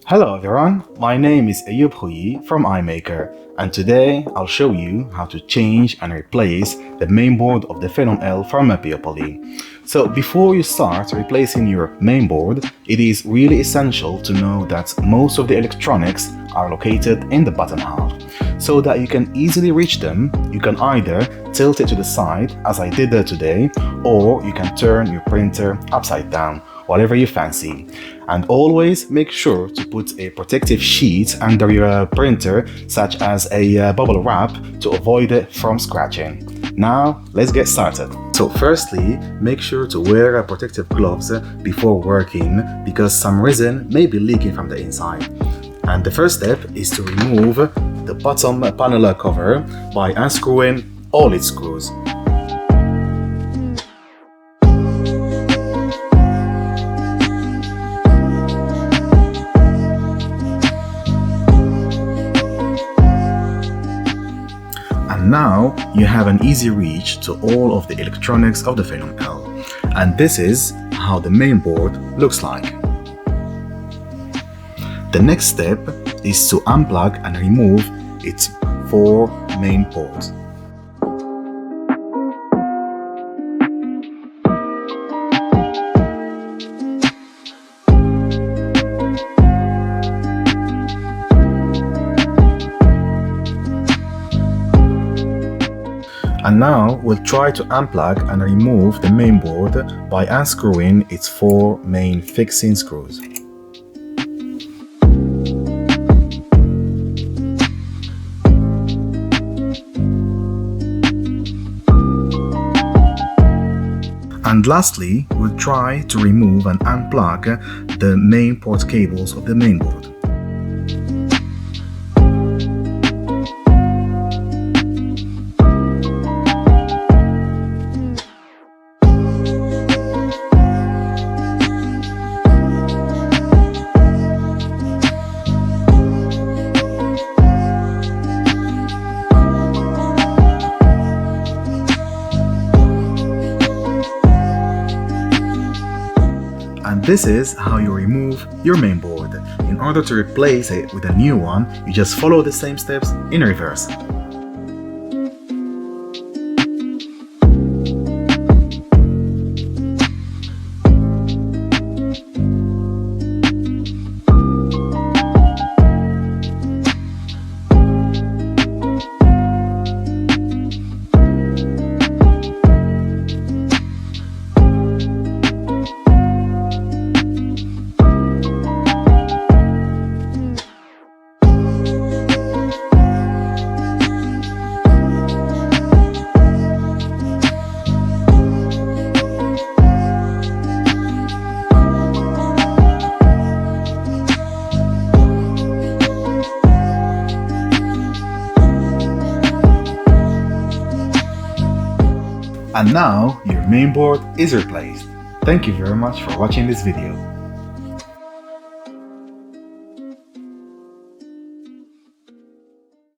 Hello everyone, my name is Ayub Huyi from iMaker, and today I'll show you how to change and replace the mainboard of the Phenom L from Peopoly. So before you start replacing your mainboard, it is really essential to know that most of the electronics are located in the bottom half. So that you can easily reach them, you can either tilt it to the side as I did there today, or you can turn your printer upside down, whatever you fancy. And always make sure to put a protective sheet under your printer, such as a bubble wrap, to avoid it from scratching. Now let's get started. So firstly, make sure to wear protective gloves before working, because some resin may be leaking from the inside. And the first step is to remove the bottom panel cover by unscrewing all its screws. And now you have an easy reach to all of the electronics of the Phenom L. And this is how the mainboard looks like. The next step is to unplug and remove its 4 main ports. And now we'll try to unplug and remove the mainboard by unscrewing its 4 main fixing screws. And lastly, we'll try to remove and unplug the main port cables of the mainboard. And this is how you remove your mainboard. In order to replace it with a new one, you just follow the same steps in reverse. And now your mainboard is replaced. Thank you very much for watching this video.